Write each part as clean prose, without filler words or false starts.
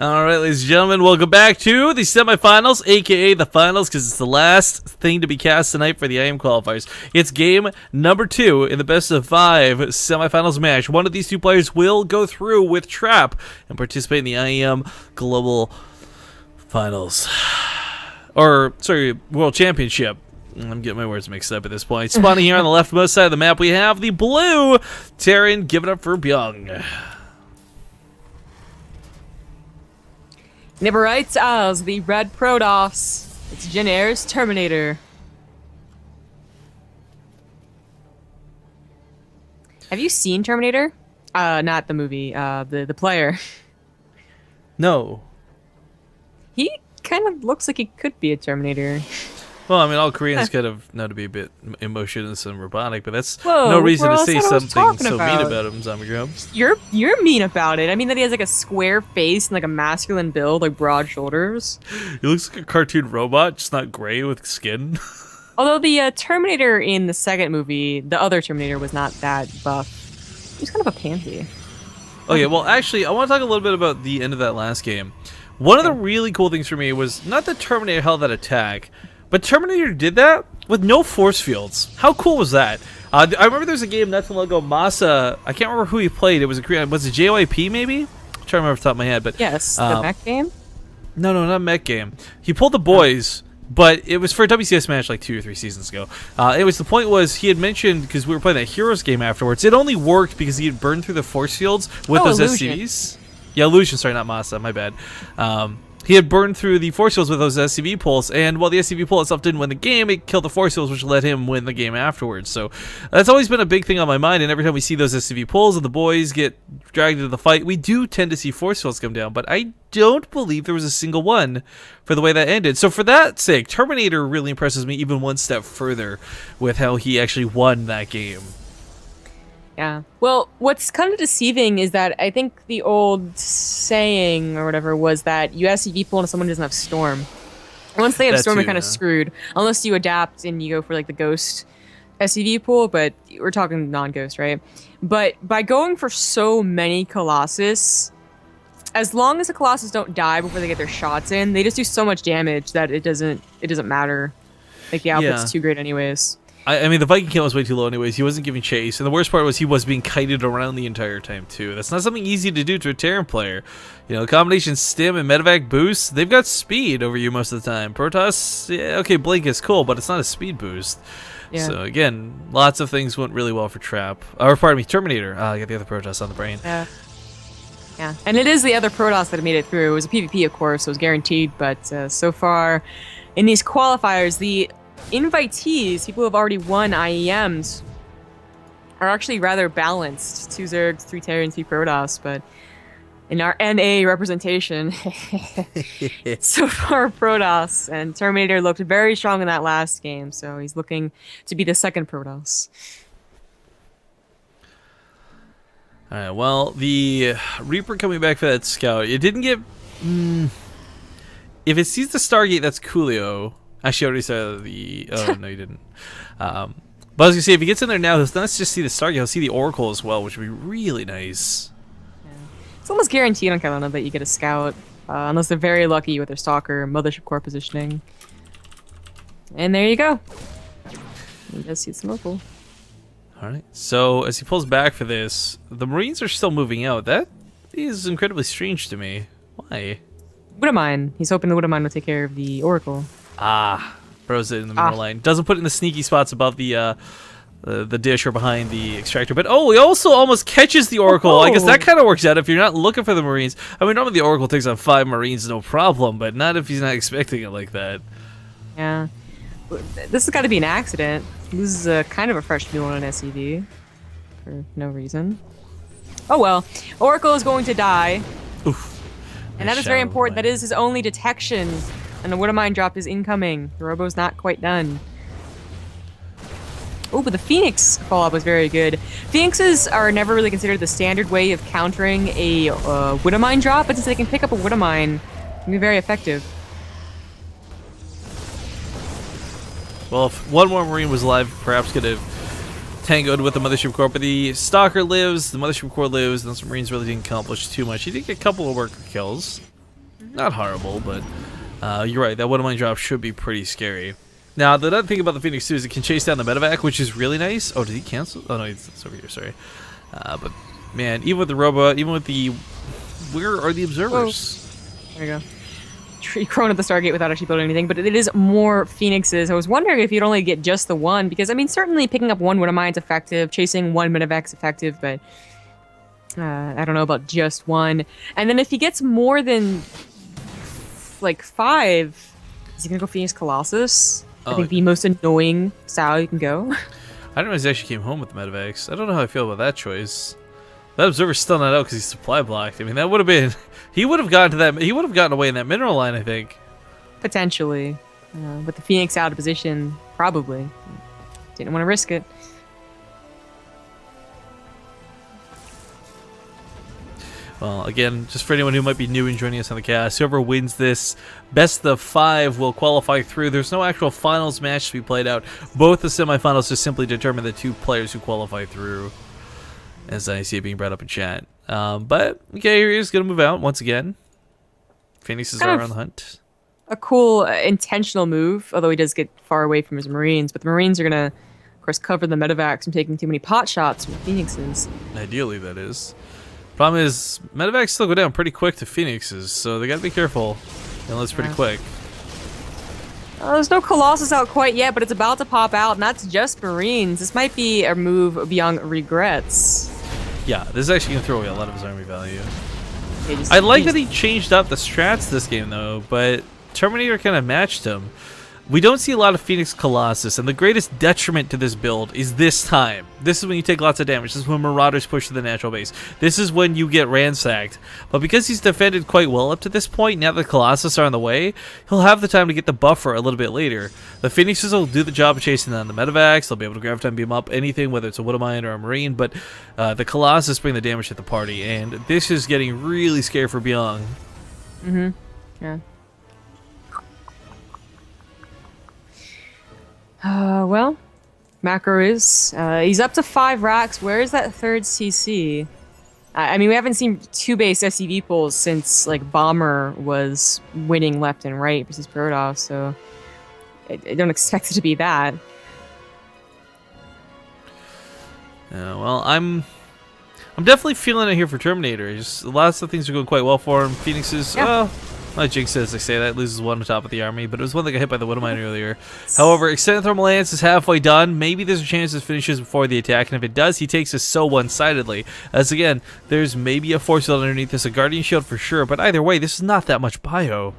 All right, ladies and gentlemen, welcome back to the semifinals, aka the finals, because it's the last thing to be cast tonight for the IEM qualifiers. It's game number 2 in the best of 5 semifinals match. One of these two players will go through with Trap and participate in the IEM Global Finals. Or, sorry, World Championship. I'm getting my words mixed up at this point. Spawning here on the leftmost side of the map, we have the blue Terran. Give it up for Bbyong. Never writes as the red Protoss. It's Jenner's Terminator. Have you seen Terminator? Not the movie, the player. No. He kind of looks like he could be a Terminator. Well, I mean, all Koreans kind of know to be a bit emotionless and robotic, but that's Whoa, no reason to well, say that's what I was something talking so mean about. about him, Zombie Grub. You're mean about it. I mean that he has like a square face and like a masculine build, like broad shoulders. He looks like a cartoon robot, just not gray with skin. Although the Terminator in the second movie, the other Terminator, was not that buff. He was kind of a pansy. Okay, well, actually, I want to talk a little bit about the end of that last game. One of the really cool things for me was not that Terminator held that attack, but Terminator did that with no force fields. How cool was that? I remember there was a game not too long ago, Masa, I can't remember who he played. It was a Korean, was it JYP maybe? I'm trying to remember off the top of my head, but Yes, the mech game. No, not a mech game. He pulled the boys, but it was for a WCS match like 2 or 3 seasons ago. Anyways, the point was he had mentioned, because we were playing that Heroes game afterwards, it only worked because he had burned through the force fields with those Illusion. SCVs. Yeah, Illusion, sorry, not Masa, my bad. He had burned through the force fields with those SCV pulls, and while the SCV pull itself didn't win the game, it killed the force fields, which let him win the game afterwards. So that's always been a big thing on my mind, and every time we see those SCV pulls and the boys get dragged into the fight, we do tend to see force fields come down, but I don't believe there was a single one for the way that ended. So for that sake, Terminator really impresses me even one step further with how he actually won that game. Yeah. Well, what's kind of deceiving is that I think the old saying or whatever was that you SCV pull into someone who doesn't have Storm. Once they have That Storm, too, you're kind of yeah. screwed. Unless you adapt and you go for like the Ghost SCV pull, but we're talking non-Ghost, right? But by going for so many Colossus, as long as the Colossus don't die before they get their shots in, they just do so much damage that it doesn't matter. Like the output's Yeah. too great anyways. I mean, the Viking kill was way too low anyways. He wasn't giving chase. And the worst part was he was being kited around the entire time, too. That's not something easy to do to a Terran player. You know, combination stim and medevac boost, they've got speed over you most of the time. Protoss, yeah, okay, Blink is cool, but it's not a speed boost. Yeah. So, again, lots of things went really well for Trap. Or, pardon me, Terminator. I got the other Protoss on the brain. Yeah. Yeah, and it is the other Protoss that made it through. It was a PvP, of course, so it was guaranteed, but so far in these qualifiers, the invitees, people who have already won IEMs, are actually rather balanced. 2 Zergs, 3 Terrans, 3 Protoss, but in our NA representation, so far Protoss, and Terminator looked very strong in that last game, so he's looking to be the second Protoss. Alright, well, the Reaper coming back for that scout, it didn't get... if it sees the Stargate, that's coolio. Actually, I already saw the... Oh, no, you didn't. But I was going to say, if he gets in there now, he'll not just see the Stargate, he'll see the Oracle as well, which would be really nice. Yeah. It's almost guaranteed on Kelowna that you get a scout, unless they're very lucky with their Stalker, Mothership Core positioning. And there you go. You just see some local. Alright, so as he pulls back for this, the Marines are still moving out. That is incredibly strange to me. Why? Widowmine. He's hoping the Widowmine will take care of the Oracle. Ah, throws it in the middle line. Doesn't put it in the sneaky spots above the dish or behind the extractor. But oh, he also almost catches the Oracle. I guess that kind of works out if you're not looking for the Marines. I mean, normally the Oracle takes on 5 Marines, no problem, but not if he's not expecting it like that. Yeah. This has got to be an accident. This is kind of a fresh mule on an SCV. For no reason. Oh well. Oracle is going to die. Oof. And that is very important. That is his only detection. And the Widowmine drop is incoming. The Robo's not quite done. Oh, but the Phoenix follow-up was very good. Phoenixes are never really considered the standard way of countering a Widowmine drop, but since they can pick up a Widowmine, it can be very effective. Well, if one more Marine was alive, perhaps could have tangoed with the Mothership Core, but the Stalker lives, the Mothership Core lives, and those Marines really didn't accomplish too much. He did get a couple of worker kills. Not horrible, but you're right. That one of mine drop should be pretty scary. Now, the other thing about the Phoenix too is it can chase down the medevac, which is really nice. Oh, did he cancel? Oh no, it's over here. Sorry. But man, even with the robot, even with the, where are the observers? Whoa. There you go. Crone at the Stargate without actually building anything, but it is more Phoenixes. I was wondering if you'd only get just the one, because I mean, certainly picking up one Winamine's effective, chasing one Medevac's effective, but I don't know about just one. And then if he gets more than like 5, is he gonna go Phoenix Colossus? I think the most annoying style you can go. I didn't realize he actually came home with the Medevacs. I don't know how I feel about that choice. That observer's still not out because he's supply blocked. I mean, that would have been. He would have gotten to that. He would have gotten away in that mineral line, I think. Potentially, with the Phoenix out of position, probably didn't want to risk it. Well, again, just for anyone who might be new and joining us on the cast, whoever wins this best of 5 will qualify through. There's no actual finals match to be played out. Both the semifinals just simply determine the 2 players who qualify through, as I see it being brought up in chat. But, okay, he's going to move out once again. Phoenix is on the hunt. A cool, intentional move, although he does get far away from his Marines. But the Marines are going to, of course, cover the medevacs from taking too many pot shots from Phoenixes. Ideally, that is. Problem is, medevacs still go down pretty quick to Phoenixes, so they got to be careful. And that's pretty quick. There's no Colossus out quite yet, but it's about to pop out, and that's just Marines. This might be a move Bbyong regrets. Yeah, this is actually going to throw away a lot of his army value. I like that he changed up the strats this game, though, but Terminator kind of matched him. We don't see a lot of Phoenix Colossus, and the greatest detriment to this build is this time. This is when you take lots of damage. This is when Marauders push to the natural base. This is when you get ransacked. But because he's defended quite well up to this point, now that Colossus are on the way, he'll have the time to get the buffer a little bit later. The Phoenixes will do the job of chasing down the medevacs. They'll be able to grab time, beam up anything, whether it's a Woodamine or a Marine, but the Colossus bring the damage to the party, and this is getting really scary for Bbyong. Yeah. Well, macro is. He's up to 5 racks. Where is that 3rd CC? I mean, we haven't seen 2-base SCV pulls since, like, Bomber was winning left and right versus Protoss, so I don't expect it to be that. Well, I'm definitely feeling it here for Terminator. Just lots of things are going quite well for him. Phoenixes, well, my Jinx says, I say that, loses one on the top of the army, but it was one that got hit by the Woodamine earlier. However, Extended Thermal Lance is halfway done. Maybe there's a chance this finishes before the attack, and if it does, he takes us so one-sidedly. As again, there's maybe a Force Field underneath this, a Guardian Shield for sure, but either way, this is not that much bio.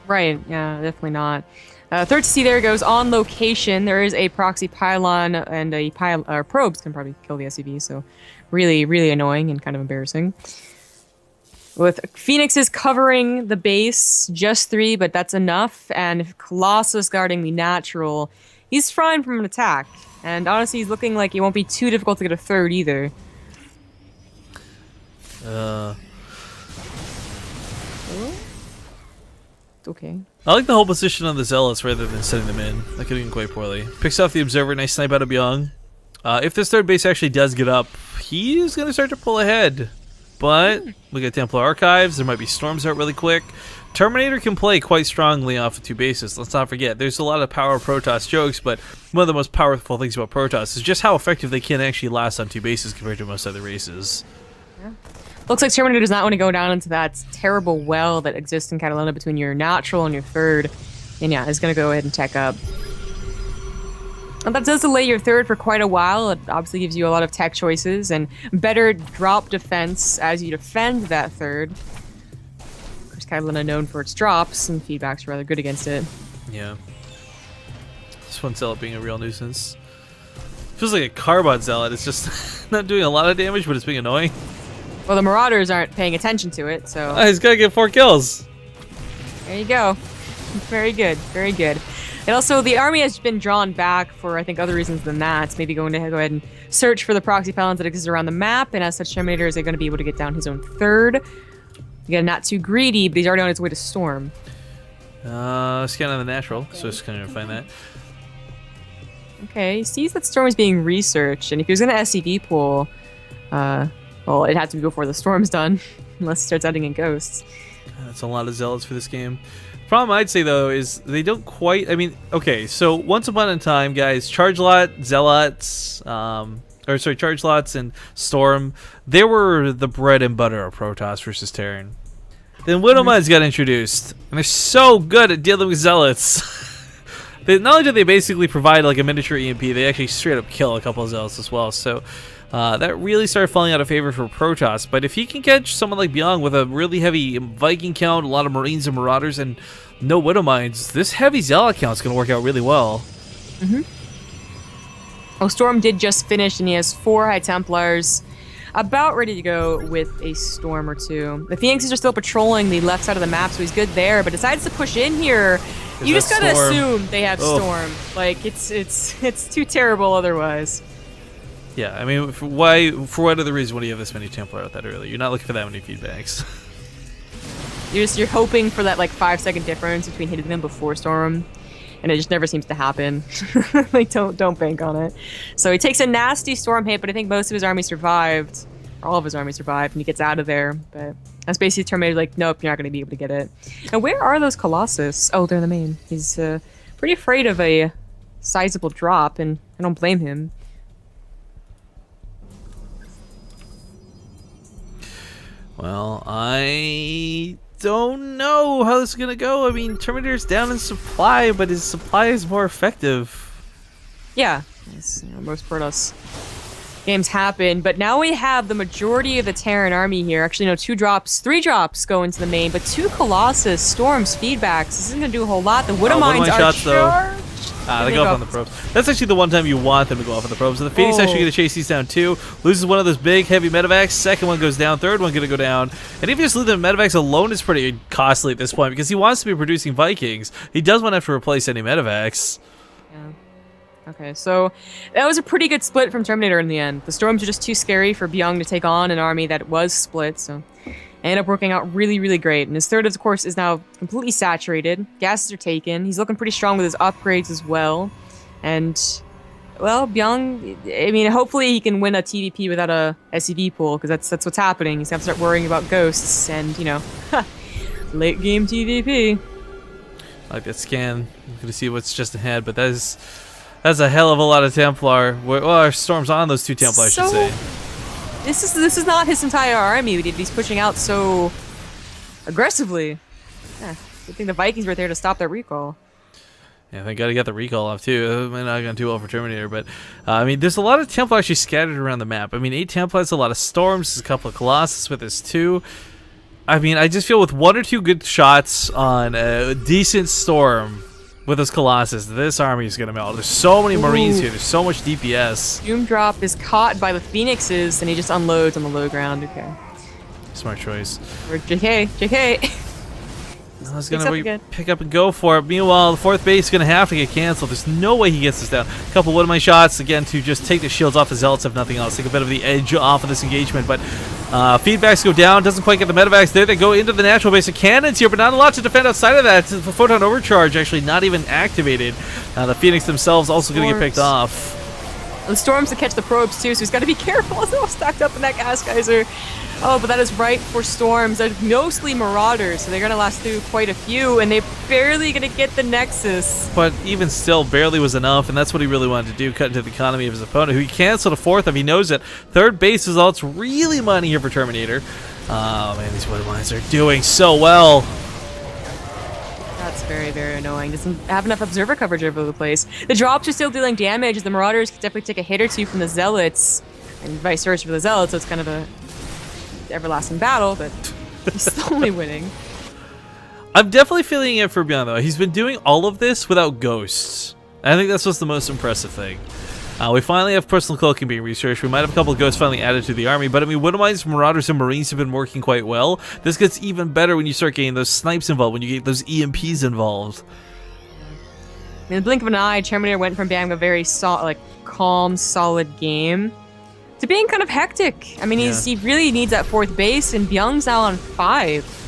Right, yeah, definitely not. 3rd CC there goes on location. There is a proxy pylon, and probes can probably kill the SCV, so really, really annoying and kind of embarrassing. With Phoenixes covering the base, just 3, but that's enough. And Colossus guarding the natural, he's fine from an attack. And honestly, he's looking like it won't be too difficult to get a 3rd either. Okay. I like the whole position on the Zealots rather than setting them in. That could have been quite poorly. Picks off the Observer, nice snipe out of Bbyong. If this 3rd base actually does get up, he's going to start to pull ahead. But we got Templar Archives. There might be storms out really quick. Terminator can play quite strongly off of 2 bases. Let's not forget, there's a lot of power Protoss jokes, but one of the most powerful things about Protoss is just how effective they can actually last on 2 bases compared to most other races. Yeah. Looks like Terminator does not want to go down into that terrible well that exists in Catalona between your natural and your 3rd. And yeah, is going to go ahead and tech up. And that does delay your 3rd for quite a while. It obviously gives you a lot of tech choices and better drop defense as you defend that 3rd. Of course, Catalina known for its drops, and feedback's rather good against it. Yeah. This one Zealot being a real nuisance. Feels like a Carbon Zealot. It's just not doing a lot of damage, but it's being annoying. Well, the Marauders aren't paying attention to it, so... he's got to get 4 kills. There you go. Very good, very good. And also, the army has been drawn back for, I think, other reasons than that. Maybe going to go ahead and search for the proxy pylons that exist around the map, and as such, Terminator is going to be able to get down his own 3rd. Again, not too greedy, but he's already on his way to Storm. Scan on the natural, so just kind of find that. Okay, he sees that Storm is being researched, and if he was going to SCV pull, well, it had to be before the Storm's done, unless he starts adding in ghosts. That's a lot of zealots for this game. The problem I'd say though is they don't quite. I mean, okay, so once upon a time, guys, charge lot, zealots, charge lots and storm, they were the bread and butter of Protoss versus Terran. Then Widow Mines got introduced, and they're so good at dealing with zealots. Not only do they basically provide like a miniature EMP, they actually straight up kill a couple of zealots as well. So that really started falling out of favor for Protoss. But if he can catch someone like Bbyong with a really heavy Viking count, a lot of Marines and Marauders, and no Widow Mines, this heavy zealot count is going to work out really well. Oh, Storm did just finish, and he has 4 High Templars about ready to go with a Storm or 2. The Phoenixes are still patrolling the left side of the map, so he's good there, but decides to push in here. You just gotta assume they have Storm. Like, it's too terrible otherwise. Yeah, I mean, for what other reason would you have this many Templar out that early? You're not looking for that many feedbacks. You're hoping for that like 5-second difference between hitting them before Storm, and it just never seems to happen. Like, don't bank on it. So he takes a nasty Storm hit, but I think most of his army survived, or all of his army survived, and he gets out of there. But that's basically Terminator like, nope, you're not going to be able to get it. And where are those Colossus? Oh, they're in the main. He's pretty afraid of a sizable drop, and I don't blame him. Well, I don't know how this is going to go. I mean, Terminator's down in supply, but his supply is more effective. Yeah, most Protoss games happen, but now we have the majority of the Terran army here. Actually, no, 3 drops go into the main, but 2 Colossus, Storms, feedbacks. This isn't going to do a whole lot. The Widow Mines are shots, charged. They go off on the probes. That's actually the one time you want them to go off on the probes. So the Phoenix actually going to chase these down too. Loses one of those big heavy medevacs. Second one goes down. Third one going to go down. And even just leaving the medevacs alone is pretty costly at this point because he wants to be producing Vikings. He does want to have to replace any medevacs. Yeah. Okay, so that was a pretty good split from Terminator in the end. The Storms are just too scary for Bbyong to take on an army that was split, so ended up working out really, really great. And his third, of course, is now completely saturated. Gases are taken. He's looking pretty strong with his upgrades as well. And, well, Bbyong, I mean, hopefully he can win a TVP without a SCV pool, because that's what's happening. He's going to start worrying about ghosts and, you know, late game TVP. I like that scan. I'm going to see what's just ahead, but that's a hell of a lot of Templar. Well, our Storm's on those 2 Templar, I should say. This is not his entire army. He's pushing out so aggressively. Yeah, good thing the Vikings were there to stop that recall. Yeah, they got to get the recall off too. Might not gone too well for Terminator, but I mean, there's a lot of Templar actually scattered around the map. I mean, 8 Templars, a lot of Storms, a couple of Colossus with this too. I mean, I just feel with 1 or 2 good shots on a decent Storm with those Colossus, this army is going to melt. There's so many Marines here. There's so much DPS. Doom Drop is caught by the Phoenixes, and he just unloads on the low ground. Okay. Smart choice. Or JK. I was going to pick up and go for it. Meanwhile, the 4th base is going to have to get canceled. There's no way he gets this down. A couple of my shots, again, to just take the shields off the Zealots, if nothing else. Take a bit of the edge off of this engagement. But feedbacks go down. Doesn't quite get the medevacs there. They go into the natural base of cannons here, but not a lot to defend outside of that. The Photon Overcharge actually not even activated. The Phoenix themselves also going to get picked off. The Storms to catch the probes, too, so he's got to be careful. They're all stacked up in that gas geyser. Oh, but that is right for Storms. They're mostly Marauders, so they're going to last through quite a few, and they're barely going to get the Nexus. But even still, barely was enough, and that's what he really wanted to do, cut into the economy of his opponent, who he canceled a 4th of. He knows it. 3rd base is all it's really money here for Terminator. Oh, man, these Widow Mines are doing so well. That's very, very annoying. Doesn't have enough observer coverage over the place. The drops are still dealing damage. The Marauders can definitely take a hit or 2 from the Zealots, and vice versa for the Zealots, so it's kind of a everlasting battle, but he's still only winning. I'm definitely feeling it for Bbyong, though. He's been doing all of this without ghosts. I think that's what's the most impressive thing. We finally have personal cloaking being researched. We might have a couple of ghosts finally added to the army, but I mean, Widow Mines, Marauders, and Marines have been working quite well. This gets even better when you start getting those snipes involved, when you get those EMPs involved. In the blink of an eye, Terminator went from being a very calm, solid game to being kind of hectic. I mean, he really needs that 4th base, and Bbyong's now on 5.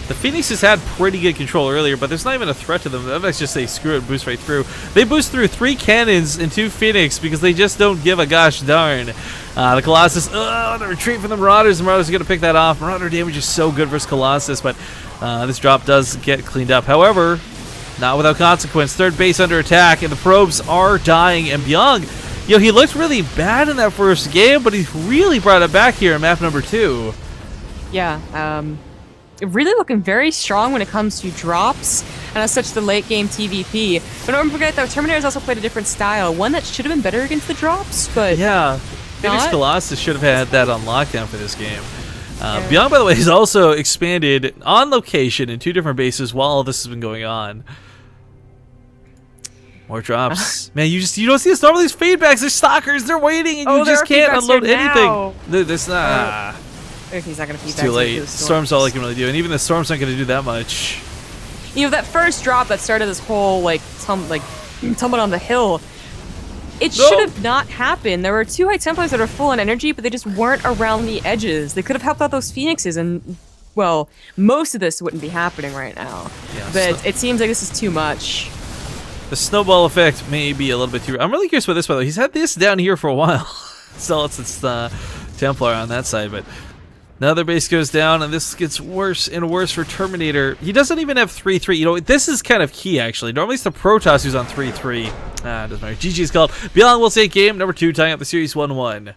The Phoenix has had pretty good control earlier, but there's not even a threat to them. The Let's just say screw it, boost right through. They boost through 3 cannons and 2 Phoenix because they just don't give a gosh darn. The Colossus, the retreat from the Marauders. The Marauders are going to pick that off. Marauder damage is so good versus Colossus, but this drop does get cleaned up. However, not without consequence. Third base under attack, and the probes are dying. And Bbyong, he looked really bad in that first game, but he really brought it back here in map number 2. Yeah, really looking very strong when it comes to drops, and as such the late game TVP. But don't forget that Terminator's also played a different style, one that should have been better against the drops, but yeah, Phoenix Colossus should have had that on lockdown for this game. Yeah. Bbyong, by the way, has also expanded on location in 2 different bases while all this has been going on. More drops. Man, you don't see the normally these feedbacks. They're stalkers. They're waiting, and you just can't unload anything. There's not. He's not gonna feedback. It's too late. Storm's all I can really do, and even the storm's not gonna do that much. That first drop that started this whole tumble on the hill. It No. should have not happened. There were 2 High Templars that are full on energy, but they just weren't around the edges. They could have helped out those Phoenixes, and well, most of this wouldn't be happening right now. Yeah, But it seems like this is too much. The snowball effect may be a little bit too. I'm really curious about this, by the way. He's had this down here for a while. So it's Templar on that side, but another base goes down, and this gets worse and worse for Terminator. He doesn't even have 3-3. This is kind of key, actually. Normally it's the Protoss who's on 3-3. Doesn't matter. GG's called. Bbyong will take game number 2, tying up the series 1-1.